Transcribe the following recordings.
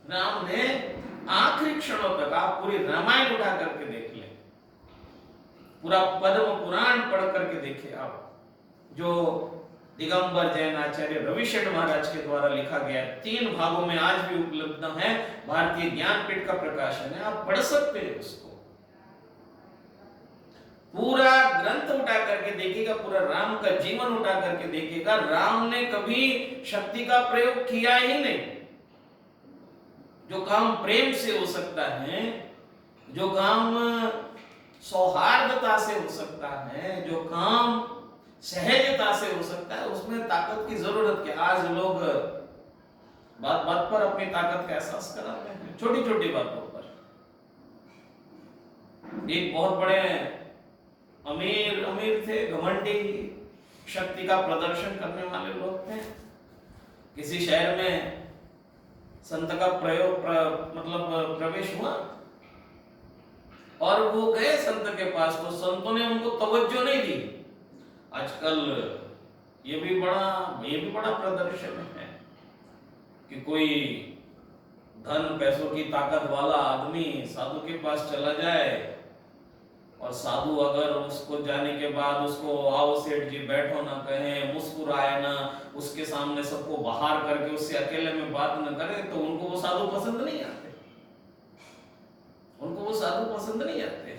राम ने आखिरी क्षणों तक, आप पूरी रामायण उठा करके देख ले, पूरा पद्म पुराण पढ़ करके देखिए आप, जो दिगंबर जैन आचार्य रविशंकर महाराज के द्वारा लिखा गया, 3 भागों में आज भी उपलब्ध है, भारतीय ज्ञानपीठ का प्रकाशन है, आप पढ़ सकते हैं उसको। पूरा ग्रंथ उठा करके देखिएगा, पूरा राम का जीवन उठा करके देखिएगा, राम ने कभी शक्ति का प्रयोग किया ही नहीं। जो काम प्रेम से हो सकता है, जो काम सौहार्दता से हो सकता है, जो काम सहजता से हो सकता है, उसमें ताकत की जरूरत क्या। आज लोग बात बात पर अपनी ताकत का एहसास कराते हैं, छोटी छोटी बातों पर। एक बहुत बड़े अमीर थे, घमंडी, शक्ति का प्रदर्शन करने वाले लोग थे। किसी शहर में संत का मतलब प्रवेश हुआ, और वो गए संत के पास, तो संतों ने उनको तवज्जो नहीं दी। आजकल ये भी बड़ा प्रदर्शन है कि कोई धन पैसों की ताकत वाला आदमी साधु के पास चला जाए, और साधु अगर उसको जाने के बाद उसको आओ सेठ जी बैठो ना कहे, मुस्कुराए ना, उसके सामने सबको बाहर करके उससे अकेले में बात न करे, तो उनको वो साधु पसंद नहीं आते, उनको वो साधु पसंद नहीं आते।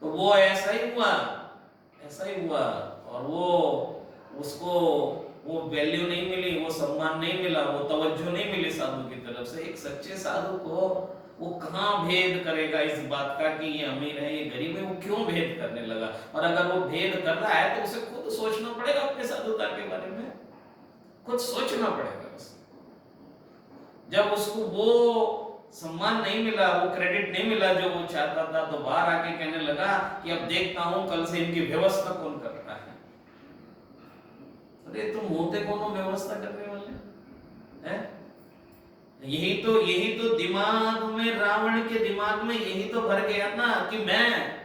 तो वो ऐसा ही हुआ, और वो उसको वो वैल्यू नहीं मिली, वो सम्मान नहीं मिला, वो तवज्जो नहीं मिली साधु की तरफ से। एक सच्चे साधु को वो कहां भेद करेगा इस बात का कि ये अमीर है, ये गरीब है, वो क्यों भेद करने लगा। और अगर वो भेद कर रहा है तो उसे खुद सोचना पड़ेगा अपने साधुता के बारे में, खुद सोचना पड़ेगा उसे। जब उसको वो सम्मान नहीं मिला, वो क्रेडिट नहीं मिला जो वो चाहता था, तो बाहर आके कहने लगा कि अब देखता हूं कल से इनकी व्यवस्था कौन करता है। अरे तुम होते कौन हो व्यवस्था करने वाले हैं? यही तो दिमाग में, रावण के दिमाग में यही तो भर गया ना कि मैं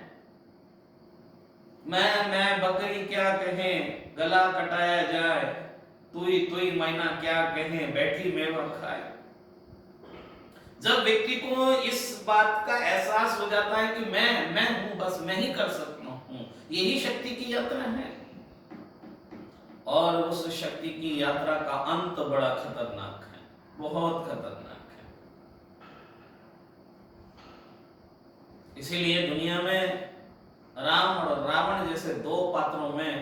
बकरी क्या कहे, गला कटाया जाए, तुई मैना क्या कहे, बैठी मेवा खाए। जब व्यक्ति को इस बात का एहसास हो जाता है कि मैं हूं, बस मैं ही कर सकता हूं, यही शक्ति की यात्रा है। और उस शक्ति की यात्रा का अंत बड़ा खतरनाक है, बहुत खतरनाक है। इसीलिए दुनिया में राम और रावण जैसे 2 पात्रों में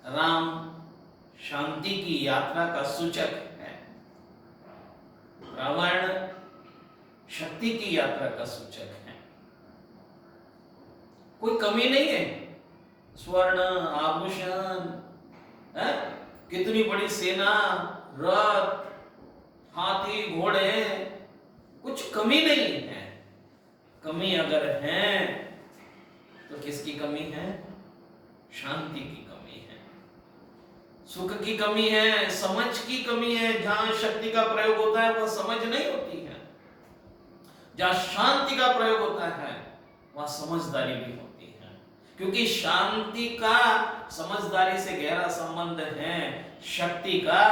राम शांति की यात्रा का सूचक है, रावण शक्ति की यात्रा का सूचक है। कोई कमी नहीं है, स्वर्ण आभूषण, कितनी बड़ी सेना, रथ, हाथी, घोड़े, कुछ कमी नहीं है। कमी अगर है तो किसकी कमी है? शांति की कमी है, सुख की कमी है, समझ की कमी है। जहां शक्ति का प्रयोग होता है वह समझ नहीं होती है, जहां शांति का प्रयोग होता है वह समझदारी भी होती है। क्योंकि शांति का समझदारी से गहरा संबंध है, शक्ति का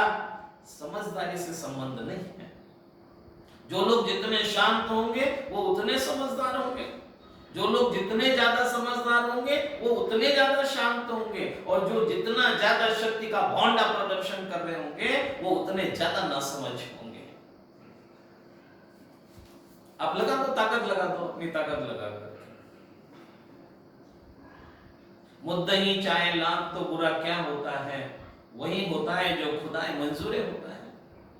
समझदारी से संबंध नहीं है। जो लोग जितने शांत होंगे वो उतने समझदार होंगे, जो लोग जितने ज्यादा समझदार होंगे वो उतने ज्यादा शांत होंगे, और जो जितना ज्यादा शक्ति का भौंडा प्रदर्शन कर रहे होंगे वो उतने ज्यादा नासमझ होंगे। आप लगा दो, ताकत लगा दो, अपनी ताकत लगा कर। मुद्दई चाहे लाख तो बुरा क्या होता है, वही होता है जो खुदाए मंजूरे होता है।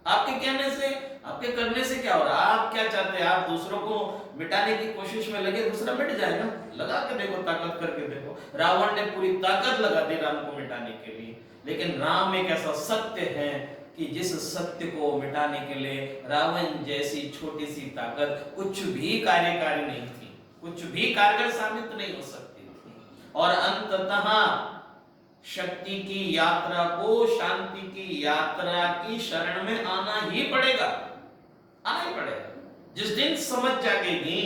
आपके कहने से, आपके करने से क्या हो रहा है? आप क्या चाहते हैं? आप दूसरों को मिटाने की कोशिश में लगे, दूसरा मिट जाएगा। लगा के देखो, ताकत करके देखो। रावण ने पूरी ताकत लगा दी राम को मिटाने के लिए, लेकिन राम एक ऐसा सत्य है कि जिस सत्य को मिटाने के लिए रावण जैसी छोटी सी ताकत कुछ भी कार्यकारी नहीं थी, कुछ भी कारगर साबित नहीं हो सकती थी। और अंततः शक्ति की यात्रा को शांति की यात्रा की शरण में आना ही पड़ेगा, आना ही पड़ेगा। जिस दिन समझ जागेगी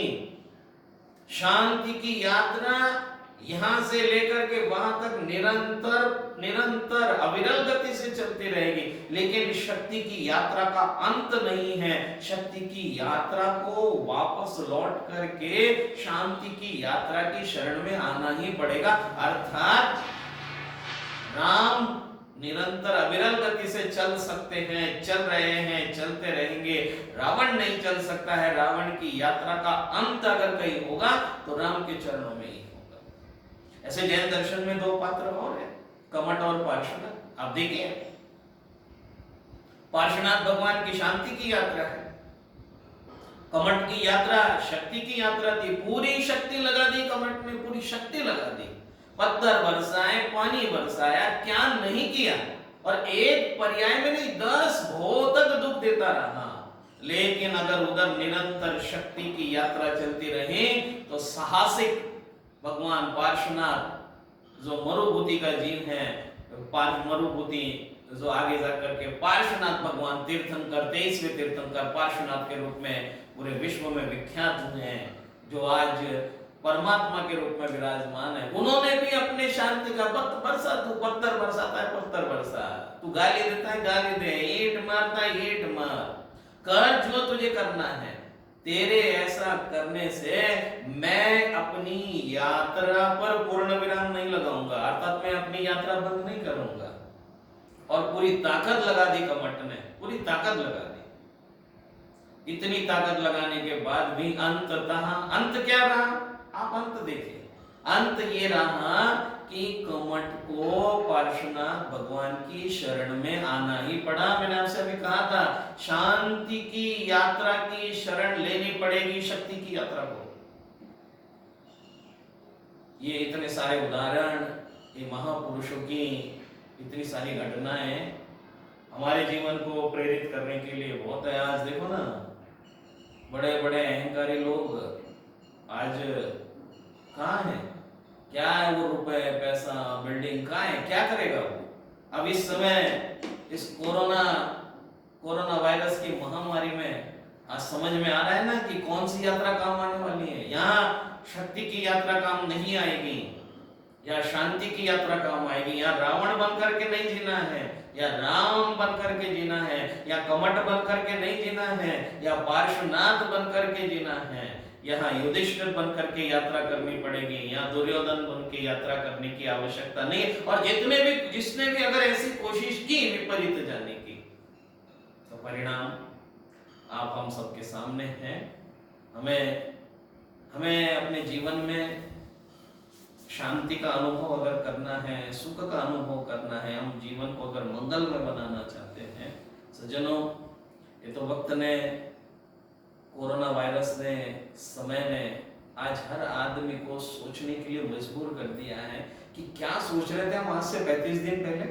शांति की यात्रा यहां से लेकर के वहां तक निरंतर निरंतर अविरल गति से चलती रहेगी, लेकिन शक्ति की यात्रा का अंत नहीं है। शक्ति की यात्रा को वापस लौट करके शांति की यात्रा की शरण में आना ही पड़ेगा। अर्थात राम निरंतर अविरल गति से चल सकते हैं, चल रहे हैं, चलते रहेंगे। रावण नहीं चल सकता है। रावण की यात्रा का अंत अगर कहीं होगा तो राम के चरणों में ही होगा। ऐसे जैन दर्शन में दो पात्र और हैं, कमठ और पार्श्वनाथ। आप देखिए, पार्श्वनाथ भगवान की शांति की यात्रा है, कमठ की यात्रा शक्ति की यात्रा थी। पूरी शक्ति लगा दी कमठ में, पूरी शक्ति लगा दी, पत्थर बरसाए, पानी बरसाया, क्या नहीं किया। और एक पर्याय में नहीं, 10 भों तक दुख देता रहा। लेकिन अगर उधर निरंतर शक्ति की यात्रा चलती रही तो साहसिक भगवान पार्श्वनाथ जो मरुभूति का जीव है, मरुभूति जो आगे जाकर के पार्श्वनाथ भगवान तीर्थंकर, 23वें तीर्थंकर पार्श्वनाथ के रूप में पूरे विश्व में विख्यात हुए हैं, जो आज परमात्मा के रूप में विराजमान है। उन्होंने भी अपने शांति का बरसा, तू पत्थर बरसाता है पत्थर बरसा, तू गाली देता है गाली दे, ईंट मारता है ईंट मार, कर जो तुझे करना है। तेरे ऐसा करने से मैं अपनी यात्रा पर पूर्ण विराम नहीं लगाऊंगा, अर्थात मैं अपनी यात्रा बंद नहीं करूंगा। और पूरी ताकत लगा दी कमठ ने, पूरी ताकत लगा दी। इतनी ताकत लगाने के बाद भी अंततः अंत क्या रहा? आप अंत देखिए, अंत ये रहा कि कमठ को पार्श्वनाथ भगवान की शरण में आना ही पड़ा। मैंने आपसे अभी कहा था, शांति की यात्रा की शरण लेनी पड़ेगी शक्ति की यात्रा को। ये इतने सारे उदाहरण, ये महापुरुषों की इतनी सारी घटनाएं हमारे जीवन को प्रेरित करने के लिए बहुत है। आज देखो ना, बड़े बड़े अहंकारी लोग आज कहाँ है? क्या है वो रुपए पैसा बिल्डिंग कहाँ है? क्या करेगा वो? अब इस समय इस कोरोना वायरस की महामारी में आज समझ में आ रहा है ना कि कौन सी यात्रा काम आने वाली है। यहाँ शक्ति की यात्रा काम नहीं आएगी, या शांति की यात्रा काम आएगी। यहाँ रावण बन करके नहीं जीना है, या राम बन करके जीना है, या कमठ बन करके नहीं जीना है, या पार्श्वनाथ बन करके जीना है। यहाँ युधिष्ठिर बन करके यात्रा करनी पड़ेगी, यहाँ दुर्योधन बन के यात्रा करने की आवश्यकता नहीं। और जिसने भी अगर ऐसी कोशिश की विपरीत जाने की, तो परिणाम आप हम सबके सामने है। हमें अपने जीवन में शांति का अनुभव अगर करना है, सुख का अनुभव करना है, हम जीवन को अगर मंगलमय बनाना चाहते हैं सज्जनों, ये तो वक्त ने, कोरोना वायरस ने, समय ने आज हर आदमी को सोचने के लिए मजबूर कर दिया है कि क्या सोच रहे थे हम आज से 35 दिन पहले,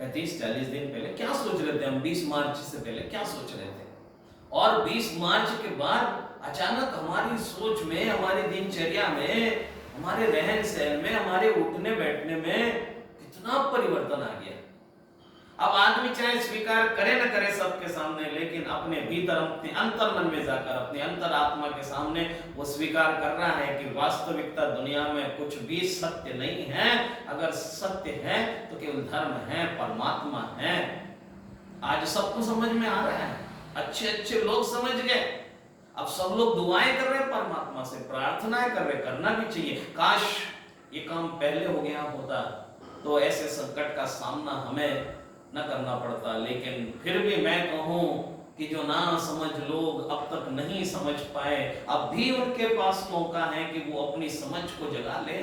35-40 दिन पहले क्या सोच रहे थे हम? 20 मार्च से पहले क्या सोच रहे थे? और 20 मार्च के बाद अचानक हमारी सोच में, हमारी दिनचर्या में, हमारे रहन सहन में, हमारे उठने बैठने में कितना परिवर्तन आ गया। अब आदमी चाहे स्वीकार करे न करे सबके सामने, लेकिन अपने भीतर, अपने अंतर मन में जाकर, अपने अंतर आत्मा के सामने वो स्वीकार कर रहा है कि वास्तविकता दुनिया में कुछ भी सत्य नहीं है। अगर सत्य है तो केवल धर्म है, परमात्मा है। आज सबको समझ में आ रहा है, अच्छे अच्छे लोग समझ गए। अब सब लोग दुआएं कर रहे हैं परमात्मा से, प्रार्थनाएं कर रहे, करना भी चाहिए। काश ये काम पहले हो गया होता तो ऐसे संकट का सामना हमें न करना पड़ता। लेकिन फिर भी मैं कहूं कि जो ना समझ लोग अब तक नहीं समझ पाए, अब भी उनके पास मौका है कि वो अपनी समझ को जगा ले।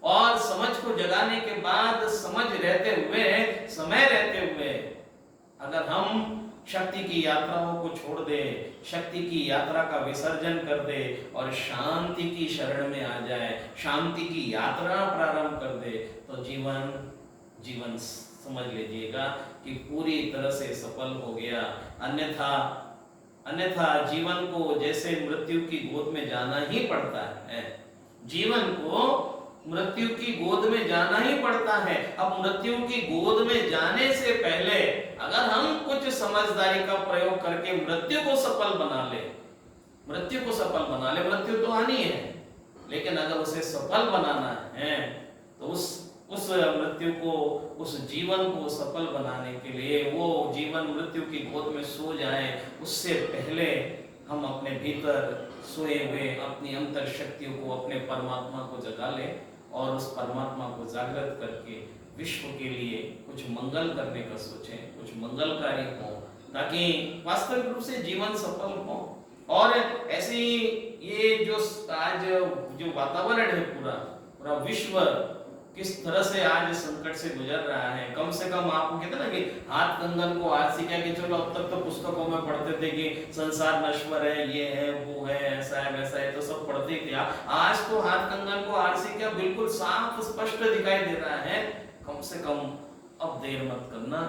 और समझ को जगाने के बाद, समझ रहते हुए, समय रहते हुए, अगर हम शक्ति की यात्राओं को छोड़ दे, शक्ति की यात्रा का विसर्जन कर दे और शांति की शरण में आ जाए, शांति की यात्रा प्रारंभ कर दे, तो जीवन समझ लीजिएगा कि पूरी तरह से सफल हो गया। अन्यथा जीवन को जैसे मृत्यु की गोद में जाना ही पड़ता है, जीवन को मृत्यु की गोद में जाना ही पड़ता है। अब मृत्यु की गोद में जाने से पहले अगर हम कुछ समझदारी का प्रयोग करके मृत्यु को सफल बना ले, मृत्यु तो आनी है, लेकिन अगर उसे सफल बनाना है तो उस मृत्यु को, उस जीवन को सफल बनाने के लिए वो जीवन मृत्यु की गोद में सो जाए, उससे पहले हम अपने भीतर सोए हुए अपनी अंतर शक्तियों को, अपने परमात्मा को जगा ले और उस परमात्मा को जागृत करके विश्व के लिए कुछ मंगल करने का सोचें, कुछ मंगलकारी हो, ताकि वास्तविक रूप से जीवन सफल हो। और ऐसी ये जो आज जो वातावरण है, पूरा पूरा विश्व किस तरह से आज संकट से गुजर रहा है, कम से कम आपको कहते ना कि हाथ कंगन को आज सीखा कि चलो, अब तक तो पुस्तकों में पढ़ते थे कि संसार नश्वर है, ये है, वो है, ऐसा है, वैसा है, तो सब पढ़ते थे। आज तो हाथ कंगन को आरसी क्या बिल्कुल साफ स्पष्ट दिखाई दे रहा है। कम से कम अब देर मत करना,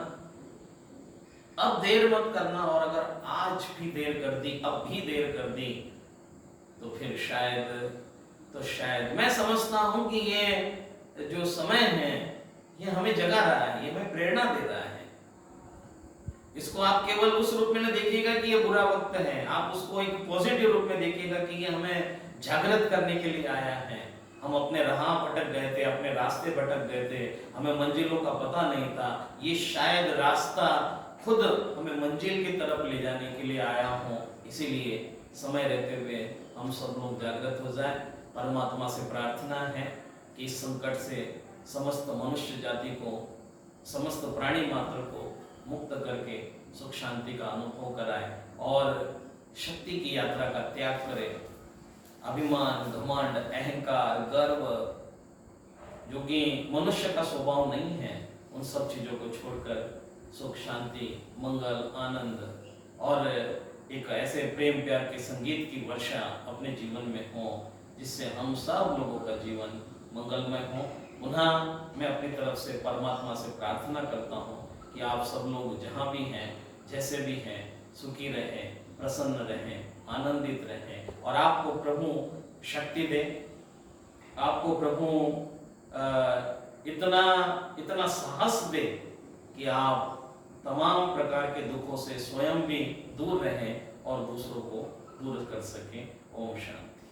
अब देर मत करना। और अगर आज भी देर कर दी, अब भी देर कर दी, तो फिर शायद मैं समझता हूं कि ये जो समय है ये हमें जगा रहा है, ये हमें प्रेरणा दे रहा है। इसको आप केवल उस रूप में न देखिएगा कि ये बुरा वक्त है, आप उसको एक पॉजिटिव रूप में देखिएगा कि ये हमें जागृत करने के लिए आया है। हम अपने राह भटक गए थे, अपने रास्ते भटक गए थे, हमें मंजिलों का पता नहीं था। ये शायद रास्ता खुद हमें मंजिल की तरफ ले जाने के लिए आया हो। इसीलिए समय रहते हुए हम सब लोग जागृत हो जाएं। परमात्मा से प्रार्थना है कि इस संकट से समस्त मनुष्य जाति को, समस्त प्राणी मात्र को मुक्त करके सुख शांति का अनुभव कराए और शक्ति की यात्रा का त्याग करे। अभिमान, घमंड, अहंकार, गर्व, जो कि मनुष्य का स्वभाव नहीं है, उन सब चीजों को छोड़कर सुख शांति, मंगल, आनंद और एक ऐसे प्रेम प्यार के संगीत की वर्षा अपने जीवन में हो, जिससे हम सब लोगों का जीवन मंगलमय हो। पुनः मैं अपनी तरफ से परमात्मा से प्रार्थना करता हूँ कि आप सब लोग जहाँ भी हैं, जैसे भी हैं, सुखी रहें, प्रसन्न रहें, आनंदित रहें और आपको प्रभु शक्ति दे, आपको प्रभु इतना साहस दे कि आप तमाम प्रकार के दुखों से स्वयं भी दूर रहें और दूसरों को दूर कर सकें। ओम शांति।